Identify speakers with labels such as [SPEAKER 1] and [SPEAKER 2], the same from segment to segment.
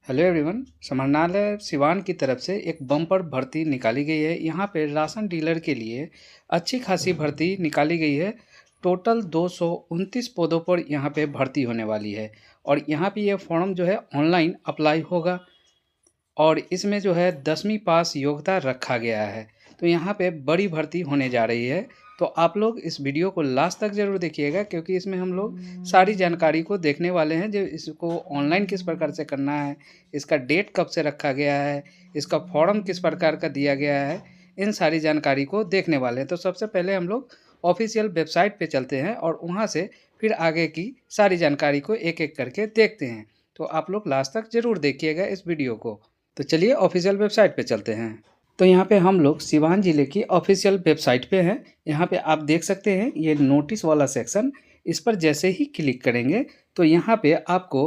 [SPEAKER 1] Hello everyone. समाहरणालय सिवान की तरफ से एक बम्पर भर्ती निकाली गई है। यहाँ पे राशन डीलर के लिए अच्छी खासी भर्ती निकाली गई है। टोटल 229 पदों पर यहाँ पे भर्ती होने वाली है और यहाँ पे ये फॉर्म जो है ऑनलाइन अप्लाई होगा और इसमें जो है 10वीं पास योग्यता रखा गया है। तो यहाँ पे बड़ी भर्ती होने जा रही है। तो आप लोग इस वीडियो को लास्ट तक ज़रूर देखिएगा क्योंकि इसमें हम लोग सारी जानकारी को देखने वाले हैं। जो इसको ऑनलाइन किस प्रकार से करना है, इसका डेट कब से रखा गया है, इसका फॉर्म किस प्रकार का दिया गया है, इन सारी जानकारी को देखने वाले हैं। तो सबसे पहले हम लोग ऑफिशियल वेबसाइट पे चलते हैं और वहाँ से फिर आगे की सारी जानकारी को एक एक करके देखते हैं। तो आप लोग लास्ट तक ज़रूर देखिएगा इस वीडियो को। तो चलिए ऑफिशियल वेबसाइट पे चलते हैं। तो यहाँ पे हम लोग सिवान ज़िले की ऑफिशियल वेबसाइट पे हैं। यहाँ पे आप देख सकते हैं ये नोटिस वाला सेक्शन, इस पर जैसे ही क्लिक करेंगे तो यहाँ पे आपको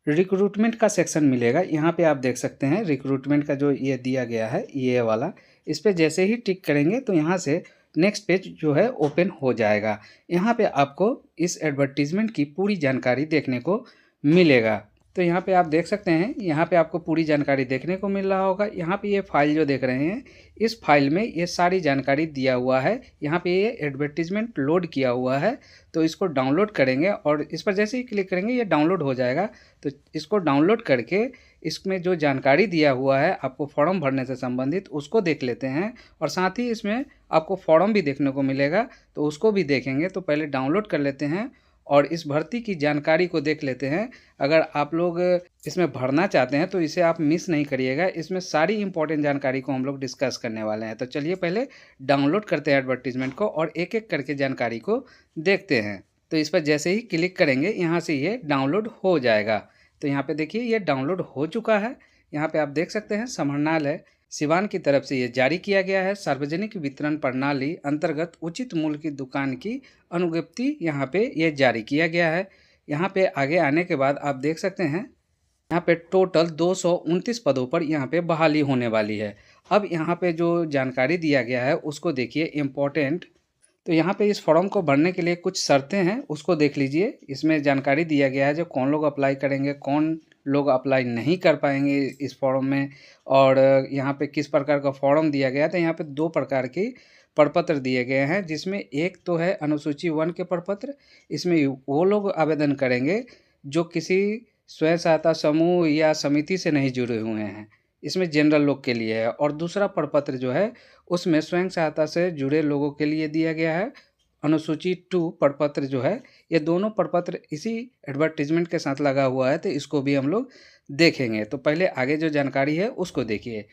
[SPEAKER 1] रिक्रूटमेंट का सेक्शन मिलेगा। यहाँ पे आप देख सकते हैं रिक्रूटमेंट का जो ये दिया गया है ये वाला, इस पर जैसे ही टिक करेंगे तो यहाँ से नेक्स्ट पेज जो है ओपन हो जाएगा। यहाँ पे आपको इस एडवर्टीजमेंट की पूरी जानकारी देखने को मिलेगा। तो यहाँ पे आप देख सकते हैं, यहाँ पे आपको पूरी जानकारी देखने को मिल रहा होगा। यहाँ पे ये फाइल जो देख रहे हैं, इस फाइल में ये सारी जानकारी दिया हुआ है। यहाँ पे ये एडवर्टीजमेंट लोड किया हुआ है, तो इसको डाउनलोड करेंगे और इस पर जैसे ही क्लिक करेंगे ये डाउनलोड हो जाएगा। तो इसको डाउनलोड करके इसमें जो जानकारी दिया हुआ है आपको फॉर्म भरने से संबंधित, उसको देख लेते हैं और साथ ही इसमें आपको फॉर्म भी देखने को मिलेगा, तो उसको भी देखेंगे। तो पहले डाउनलोड कर लेते हैं और इस भर्ती की जानकारी को देख लेते हैं। अगर आप लोग इसमें भरना चाहते हैं तो इसे आप मिस नहीं करिएगा, इसमें सारी इंपॉर्टेंट जानकारी को हम लोग डिस्कस करने वाले हैं। तो चलिए पहले डाउनलोड करते हैं एडवर्टीजमेंट को और एक एक करके जानकारी को देखते हैं। तो इस पर जैसे ही क्लिक करेंगे यहाँ से ये डाउनलोड हो जाएगा। तो यहाँ पे देखिए ये डाउनलोड हो चुका है। यहाँ पे आप देख सकते हैं समाहरणालय सिवान की तरफ से ये जारी किया गया है। सार्वजनिक वितरण प्रणाली अंतर्गत उचित मूल्य की दुकान की अनुज्ञप्ति यहाँ पे ये जारी किया गया है। यहाँ पे आगे आने के बाद आप देख सकते हैं यहाँ पे टोटल 229 पदों पर यहाँ पे बहाली होने वाली है। अब यहाँ पे जो जानकारी दिया गया है उसको देखिए इम्पोर्टेंट। तो यहाँ पे इस फॉर्म को भरने के लिए कुछ शर्तें हैं, उसको देख लीजिए। इसमें जानकारी दिया गया है जो कौन लोग अप्लाई करेंगे, कौन लोग अप्लाई नहीं कर पाएंगे इस फॉर्म में, और यहाँ पे किस प्रकार का फॉर्म दिया गया है। तो यहाँ पे 2 प्रकार के प्रपत्र दिए गए हैं, जिसमें एक तो है अनुसूची 1 के प्रपत्र। इसमें वो लोग आवेदन करेंगे जो किसी स्वयं सहायता समूह या समिति से नहीं जुड़े हुए हैं, इसमें जनरल लोग के लिए है। और दूसरा प्रपत्र जो है उसमें स्वयं सहायता से जुड़े लोगों के लिए दिया गया है, अनुसूची 2 प्रपत्र जो है। ये दोनों प्रपत्र इसी एडवर्टीजमेंट के साथ लगा हुआ है, तो इसको भी हम लोग देखेंगे। तो पहले आगे जो जानकारी है उसको देखिए।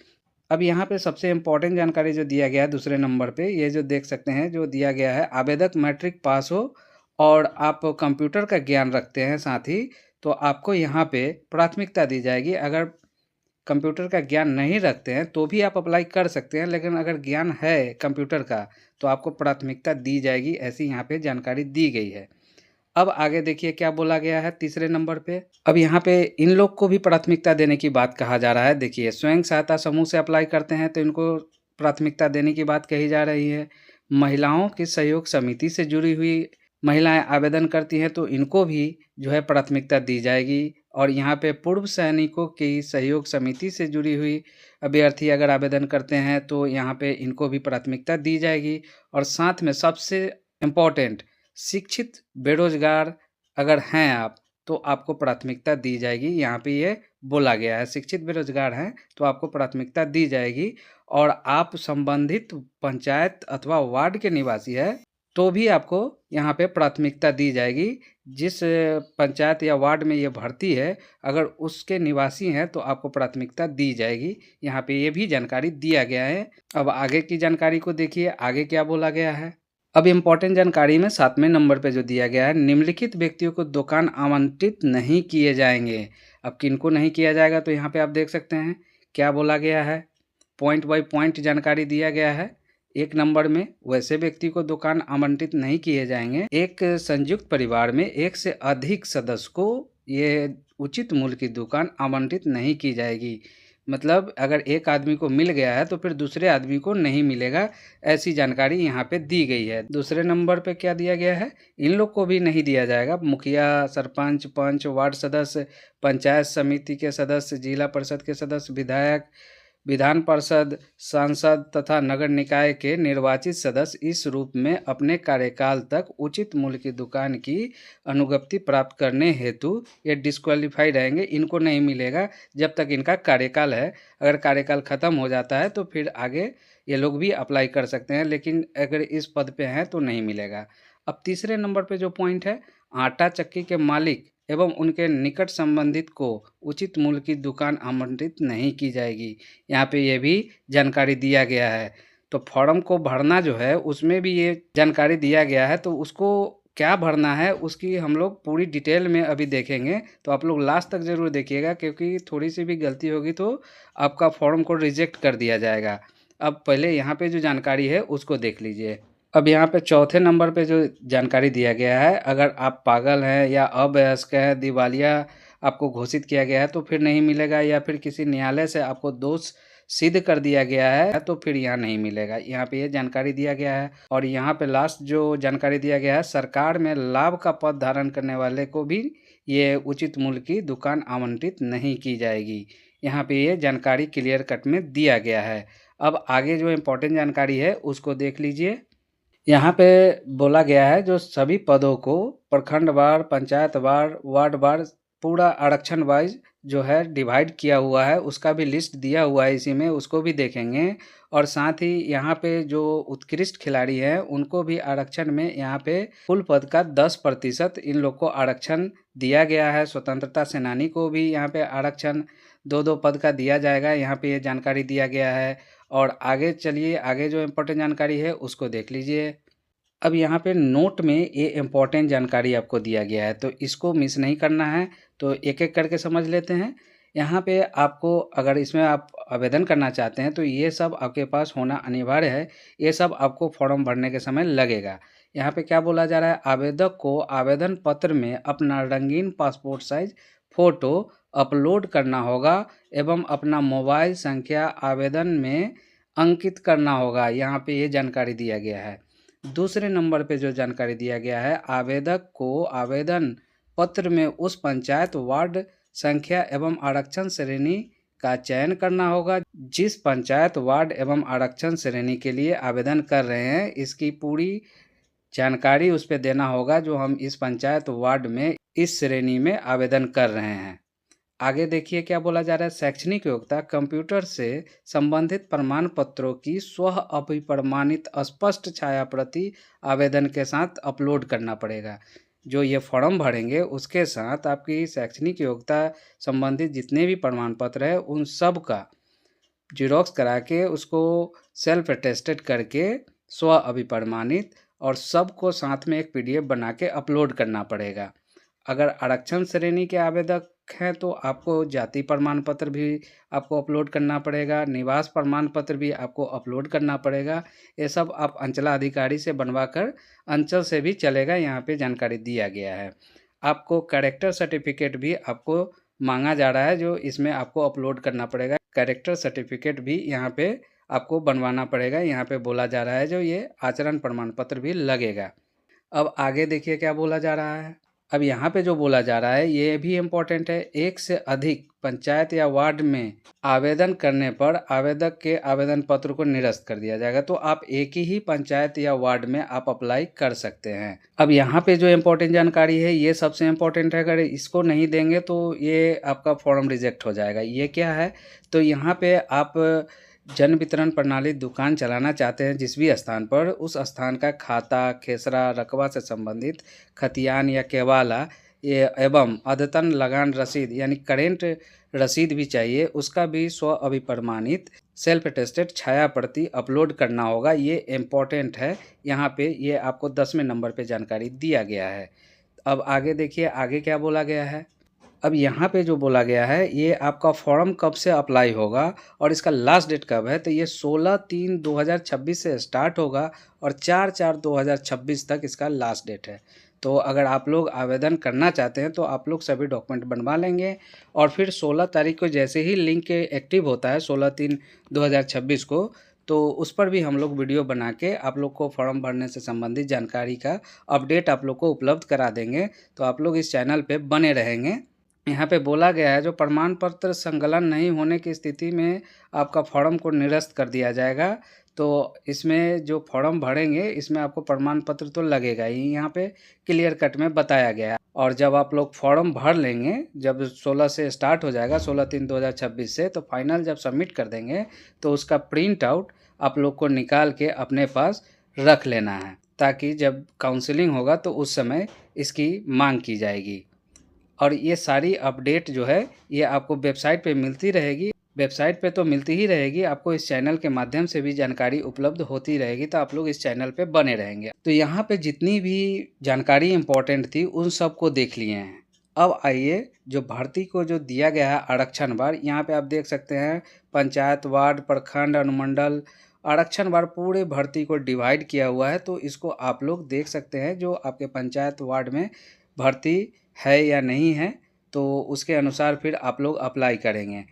[SPEAKER 1] अब यहाँ पे सबसे इम्पोर्टेंट जानकारी जो दिया गया है दूसरे नंबर पे, ये जो देख सकते हैं जो दिया गया है, आवेदक मैट्रिक पास हो और आप कंप्यूटर का ज्ञान रखते हैं साथ ही, तो आपको यहाँ पे प्राथमिकता दी जाएगी। अगर कंप्यूटर का ज्ञान नहीं रखते हैं तो भी आप अप्लाई कर सकते हैं, लेकिन अगर ज्ञान है कंप्यूटर का तो आपको प्राथमिकता दी जाएगी, ऐसी यहाँ पे जानकारी दी गई है। अब आगे देखिए क्या बोला गया है तीसरे नंबर पे। अब यहाँ पे इन लोग को भी प्राथमिकता देने की बात कहा जा रहा है। देखिए स्वयं सहायता समूह से अप्लाई करते हैं तो इनको प्राथमिकता देने की बात कही जा रही है। महिलाओं की सहयोग समिति से जुड़ी हुई महिलाएं आवेदन करती हैं तो इनको भी जो है प्राथमिकता दी जाएगी। और यहाँ पे पूर्व सैनिकों की सहयोग समिति से जुड़ी हुई अभ्यर्थी अगर आवेदन करते हैं तो यहाँ पे इनको भी प्राथमिकता दी जाएगी। और साथ में सबसे इम्पोर्टेंट, शिक्षित बेरोजगार अगर हैं आप तो आपको प्राथमिकता दी जाएगी। यहाँ पे ये बोला गया है शिक्षित बेरोजगार हैं तो आपको प्राथमिकता दी जाएगी। और आप संबंधित पंचायत अथवा वार्ड के निवासी है तो भी आपको यहाँ पे प्राथमिकता दी जाएगी। जिस पंचायत या वार्ड में ये भर्ती है अगर उसके निवासी हैं तो आपको प्राथमिकता दी जाएगी। यहाँ पे ये भी जानकारी दिया गया है। अब आगे की जानकारी को देखिए, आगे क्या बोला गया है। अब इम्पोर्टेंट जानकारी में 7वें नंबर पे जो दिया गया है, निम्नलिखित व्यक्तियों को दुकान आवंटित नहीं किए जाएंगे। अब किनको नहीं किया जाएगा तो यहाँ पे आप देख सकते हैं क्या बोला गया है, पॉइंट बाय पॉइंट जानकारी दिया गया है। 1 नंबर में वैसे व्यक्ति को दुकान आवंटित नहीं किए जाएंगे, एक संयुक्त परिवार में 1 से अधिक सदस्य को ये उचित मूल्य की दुकान आवंटित नहीं की जाएगी। मतलब अगर एक आदमी को मिल गया है तो फिर दूसरे आदमी को नहीं मिलेगा, ऐसी जानकारी यहाँ पे दी गई है। दूसरे नंबर पे क्या दिया गया है, इन लोग को भी नहीं दिया जाएगा। मुखिया, सरपंच, पंच, वार्ड सदस्य, पंचायत समिति के सदस्य, जिला परिषद के सदस्य, विधायक, विधान परिषद, सांसद तथा नगर निकाय के निर्वाचित सदस्य इस रूप में अपने कार्यकाल तक उचित मूल्य की दुकान की अनुज्ञप्ति प्राप्त करने हेतु ये डिस्क्वालीफाई रहेंगे। इनको नहीं मिलेगा जब तक इनका कार्यकाल है। अगर कार्यकाल ख़त्म हो जाता है तो फिर आगे ये लोग भी अप्लाई कर सकते हैं, लेकिन अगर इस पद पे हैं तो नहीं मिलेगा। अब तीसरे नंबर पे जो पॉइंट है, आटा चक्की के मालिक एवं उनके निकट संबंधित को उचित मूल्य की दुकान आवंटित नहीं की जाएगी। यहाँ पे ये भी जानकारी दिया गया है। तो फॉर्म को भरना जो है उसमें भी ये जानकारी दिया गया है, तो उसको क्या भरना है उसकी हम लोग पूरी डिटेल में अभी देखेंगे। तो आप लोग लास्ट तक ज़रूर देखिएगा, क्योंकि थोड़ी सी भी गलती होगी तो आपका फॉर्म को रिजेक्ट कर दिया जाएगा। अब पहले यहाँ पे जो जानकारी है उसको देख लीजिए। अब यहाँ पे चौथे नंबर पे जो जानकारी दिया गया है, अगर आप पागल हैं या अवयस्क हैं, दिवालिया आपको घोषित किया गया है तो फिर नहीं मिलेगा, या फिर किसी न्यायालय से आपको दोष सिद्ध कर दिया गया है तो फिर यहाँ नहीं मिलेगा। यहाँ पे ये जानकारी दिया गया है। और यहाँ पे लास्ट जो जानकारी दिया गया है, सरकार में लाभ का पद धारण करने वाले को भी ये उचित मूल्य की दुकान आवंटित नहीं की जाएगी। यहाँ पे ये जानकारी क्लियर कट में दिया गया है। अब आगे जो इम्पोर्टेंट जानकारी है उसको देख लीजिए। यहाँ पे बोला गया है जो सभी पदों को प्रखंड वार, पंचायत वार, वार्ड वार, पूरा आरक्षण वाइज जो है डिवाइड किया हुआ है, उसका भी लिस्ट दिया हुआ है इसी में, उसको भी देखेंगे। और साथ ही यहाँ पे जो उत्कृष्ट खिलाड़ी हैं उनको भी आरक्षण में यहाँ पे कुल पद का 10% इन लोग को आरक्षण दिया गया है। स्वतंत्रता सेनानी को भी यहाँ पे आरक्षण 2-2 पद का दिया जाएगा, यहाँ पे ये जानकारी दिया गया है। और आगे चलिए, आगे जो इम्पोर्टेंट जानकारी है उसको देख लीजिए। अब यहाँ पे नोट में ये इम्पोर्टेंट जानकारी आपको दिया गया है, तो इसको मिस नहीं करना है। तो एक एक करके समझ लेते हैं। यहाँ पे आपको अगर इसमें आप आवेदन करना चाहते हैं तो ये सब आपके पास होना अनिवार्य है। ये सब आपको फॉर्म भरने के समय लगेगा। यहाँ पे क्या बोला जा रहा है, आवेदक को आवेदन पत्र में अपना रंगीन पासपोर्ट साइज फ़ोटो अपलोड करना होगा एवं अपना मोबाइल संख्या आवेदन में अंकित करना होगा। यहाँ पे ये जानकारी दिया गया है। दूसरे नंबर पे जो जानकारी दिया गया है, आवेदक को आवेदन पत्र में उस पंचायत वार्ड संख्या एवं आरक्षण श्रेणी का चयन करना होगा जिस पंचायत वार्ड एवं आरक्षण श्रेणी के लिए आवेदन कर रहे हैं। इसकी पूरी जानकारी उस पर देना होगा जो हम इस पंचायत वार्ड में इस श्रेणी में आवेदन कर रहे हैं। आगे देखिए क्या बोला जा रहा है, शैक्षणिक योग्यता कंप्यूटर से संबंधित प्रमाण पत्रों की स्व अभिप्रमाणित स्पष्ट छाया प्रति आवेदन के साथ अपलोड करना पड़ेगा। जो ये फॉर्म भरेंगे उसके साथ आपकी शैक्षणिक योग्यता संबंधित जितने भी प्रमाण पत्र है उन सब का जीरोक्स करा के उसको सेल्फ अटेस्टेड करके स्व अभिप्रमाणित और सबको साथ में एक PDF बना के अपलोड करना पड़ेगा। अगर आरक्षण श्रेणी के आवेदक हैं तो आपको जाति प्रमाण पत्र भी आपको अपलोड करना पड़ेगा, निवास प्रमाण पत्र भी आपको अपलोड करना पड़ेगा। ये सब आप अंचलाधिकारी से बनवा कर अंचल से भी चलेगा, यहाँ पे जानकारी दिया गया है। आपको कैरेक्टर सर्टिफिकेट भी आपको मांगा जा रहा है, जो इसमें आपको अपलोड करना पड़ेगा। कैरेक्टर सर्टिफिकेट भी यहाँ पे आपको बनवाना पड़ेगा। यहाँ पे बोला जा रहा है जो ये आचरण प्रमाण पत्र भी लगेगा। अब आगे देखिए क्या बोला जा रहा है। अब यहाँ पे जो बोला जा रहा है ये भी इम्पोर्टेंट है। एक से अधिक पंचायत या वार्ड में आवेदन करने पर आवेदक के आवेदन पत्र को निरस्त कर दिया जाएगा। तो आप एक ही पंचायत या वार्ड में आप अप्लाई कर सकते हैं। अब यहाँ पे जो इम्पोर्टेंट जानकारी है ये सबसे इम्पोर्टेंट है। अगर इसको नहीं देंगे तो ये आपका फॉर्म रिजेक्ट हो जाएगा। ये क्या है, तो यहाँ पे आप जन वितरण प्रणाली दुकान चलाना चाहते हैं जिस भी स्थान पर, उस स्थान का खाता, खेसरा, रकबा से संबंधित खतियान या केवाला ये एवं अद्यतन लगान रसीद यानी करेंट रसीद भी चाहिए, उसका भी स्व अभिप्रमाणित सेल्फ अटेस्टेड छाया प्रति अपलोड करना होगा। ये इम्पोर्टेंट है। यहाँ पे ये आपको 10वें नंबर पे जानकारी दिया गया है। अब आगे देखिए आगे क्या बोला गया है। अब यहाँ पे जो बोला गया है ये आपका फॉर्म कब से अप्लाई होगा और इसका लास्ट डेट कब है, तो ये 16/3/2026 से स्टार्ट होगा और 4/4/2026 तक इसका लास्ट डेट है। तो अगर आप लोग आवेदन करना चाहते हैं तो आप लोग सभी डॉक्यूमेंट बनवा लेंगे और फिर 16 तारीख को जैसे ही लिंक एक्टिव होता है 16/3/2026 को, तो उस पर भी हम लोग वीडियो बना के आप लोग को फॉर्म भरने से संबंधित जानकारी का अपडेट आप लोग को उपलब्ध करा देंगे। तो आप लोग इस चैनल पे बने रहेंगे। यहाँ पे बोला गया है जो प्रमाण पत्र संकलन नहीं होने की स्थिति में आपका फॉर्म को निरस्त कर दिया जाएगा। तो इसमें जो फॉर्म भरेंगे इसमें आपको प्रमाण पत्र तो लगेगा ही, यहाँ पे क्लियर कट में बताया गया है। और जब आप लोग फॉर्म भर लेंगे, जब 16 से स्टार्ट हो जाएगा 16/3/2026 से, तो फाइनल जब सबमिट कर देंगे तो उसका प्रिंट आउट आप लोग को निकाल के अपने पास रख लेना है, ताकि जब काउंसलिंग होगा तो उस समय इसकी मांग की जाएगी। और ये सारी अपडेट जो है ये आपको वेबसाइट पे मिलती रहेगी। वेबसाइट पे तो मिलती ही रहेगी, आपको इस चैनल के माध्यम से भी जानकारी उपलब्ध होती रहेगी। तो आप लोग इस चैनल पे बने रहेंगे। तो यहाँ पे जितनी भी जानकारी इम्पोर्टेंट थी उन सब को देख लिए हैं। अब आइए जो भर्ती को जो दिया गया है आरक्षण वार, यहाँ पे आप देख सकते हैं पंचायत, वार्ड, प्रखंड, अनुमंडल आरक्षण वार पूरे भर्ती को डिवाइड किया हुआ है। तो इसको आप लोग देख सकते हैं जो आपके पंचायत वार्ड में भर्ती है या नहीं है, तो उसके अनुसार फिर आप लोग अप्लाई करेंगे।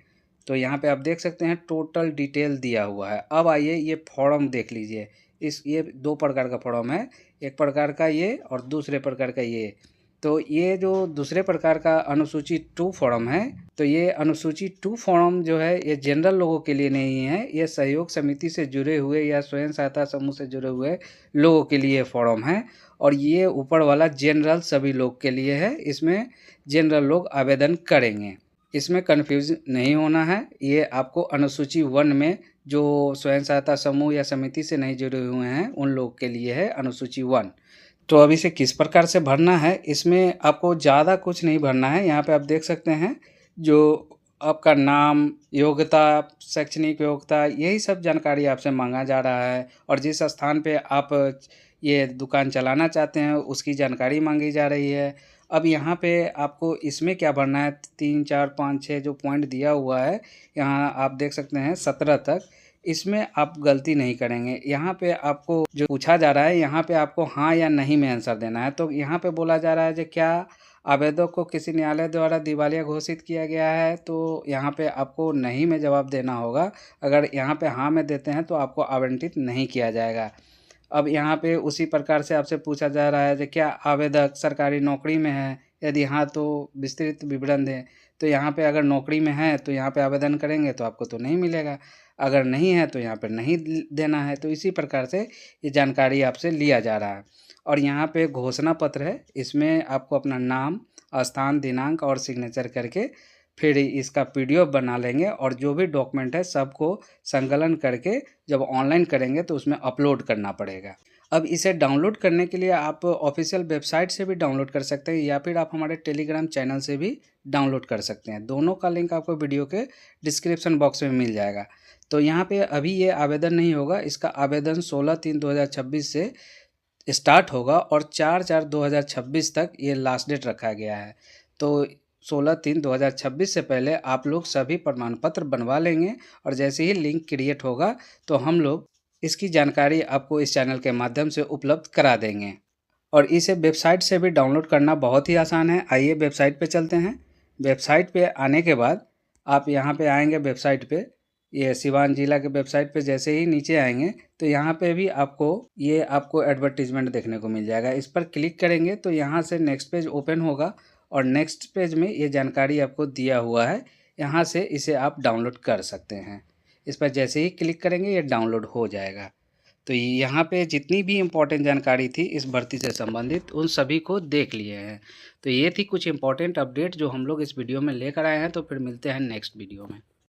[SPEAKER 1] तो यहाँ पे आप देख सकते हैं टोटल डिटेल दिया हुआ है। अब आइए ये फॉर्म देख लीजिए। ये 2 प्रकार का फॉर्म है, एक प्रकार का ये और दूसरे प्रकार का ये। तो ये जो दूसरे प्रकार का अनुसूची 2 फॉर्म है, तो ये अनुसूची 2 फॉर्म जो है ये जनरल लोगों के लिए नहीं है, ये सहयोग समिति से जुड़े हुए या स्वयं सहायता समूह से जुड़े हुए लोगों के लिए फॉर्म है। और ये ऊपर वाला जनरल सभी लोग के लिए है, इसमें जनरल लोग आवेदन करेंगे। इसमें कन्फ्यूज नहीं होना है। ये आपको अनुसूची 1 में जो स्वयं सहायता समूह या समिति से नहीं जुड़े हुए हैं उन लोग के लिए है अनुसूची 1। तो अब इसे किस प्रकार से भरना है, इसमें आपको ज़्यादा कुछ नहीं भरना है। यहाँ पे आप देख सकते हैं जो आपका नाम, योग्यता, शैक्षणिक योग्यता, यही सब जानकारी आपसे मांगा जा रहा है। और जिस स्थान पे आप ये दुकान चलाना चाहते हैं उसकी जानकारी मांगी जा रही है। अब यहाँ पे आपको इसमें क्या भरना है, 3, 4, 5, 6 जो पॉइंट दिया हुआ है, यहाँ आप देख सकते हैं 17 तक। इसमें आप गलती नहीं करेंगे। यहाँ पे आपको जो पूछा जा रहा है यहाँ पे आपको हाँ या नहीं में आंसर देना है। तो यहाँ पे बोला जा रहा है कि क्या आवेदक को किसी न्यायालय द्वारा दिवालिया घोषित किया गया है, तो यहाँ पे आपको नहीं में जवाब देना होगा। अगर यहाँ पे हाँ में देते हैं तो आपको आवंटित नहीं किया जाएगा। अब यहाँ पे उसी प्रकार से आपसे पूछा जा रहा है कि क्या आवेदक सरकारी नौकरी में है, यदि हाँ तो विस्तृत विवरण दें। तो यहाँ पे अगर नौकरी में है तो यहाँ पे आवेदन करेंगे तो आपको तो नहीं मिलेगा, अगर नहीं है तो यहाँ पर नहीं देना है। तो इसी प्रकार से ये जानकारी आपसे लिया जा रहा है। और यहाँ पे घोषणा पत्र है, इसमें आपको अपना नाम, स्थान, दिनांक और सिग्नेचर करके फिर इसका पीडीएफ बना लेंगे और जो भी डॉक्यूमेंट है सबको संकलन करके जब ऑनलाइन करेंगे तो उसमें अपलोड करना पड़ेगा। अब इसे डाउनलोड करने के लिए आप ऑफिशियल वेबसाइट से भी डाउनलोड कर सकते हैं या फिर आप हमारे टेलीग्राम चैनल से भी डाउनलोड कर सकते हैं। दोनों का लिंक आपको वीडियो के डिस्क्रिप्शन बॉक्स में मिल जाएगा। तो यहाँ पे अभी ये आवेदन नहीं होगा, इसका आवेदन 16/3/2026 से स्टार्ट होगा और 4/4/2026 तक ये लास्ट डेट रखा गया है। तो 16/3/2026 से पहले आप लोग सभी प्रमाण पत्र बनवा लेंगे और जैसे ही लिंक क्रिएट होगा तो हम लोग इसकी जानकारी आपको इस चैनल के माध्यम से उपलब्ध करा देंगे। और इसे वेबसाइट से भी डाउनलोड करना बहुत ही आसान है। आइए वेबसाइट पे चलते हैं। वेबसाइट पे आने के बाद आप यहाँ पे आएंगे, वेबसाइट पे ये सिवान जिला के वेबसाइट पे जैसे ही नीचे आएंगे तो यहाँ पे भी आपको एडवर्टीजमेंट देखने को मिल जाएगा। इस पर क्लिक करेंगे तो यहाँ से नेक्स्ट पेज ओपन होगा और नेक्स्ट पेज में ये जानकारी आपको दिया हुआ है, यहाँ से इसे आप डाउनलोड कर सकते हैं। इस पर जैसे ही क्लिक करेंगे ये डाउनलोड हो जाएगा। तो यहाँ पे जितनी भी इम्पोर्टेंट जानकारी थी इस भर्ती से संबंधित उन सभी को देख लिए हैं। तो ये थी कुछ इम्पोर्टेंट अपडेट जो हम लोग इस वीडियो में लेकर आए हैं। तो फिर मिलते हैं नेक्स्ट वीडियो में।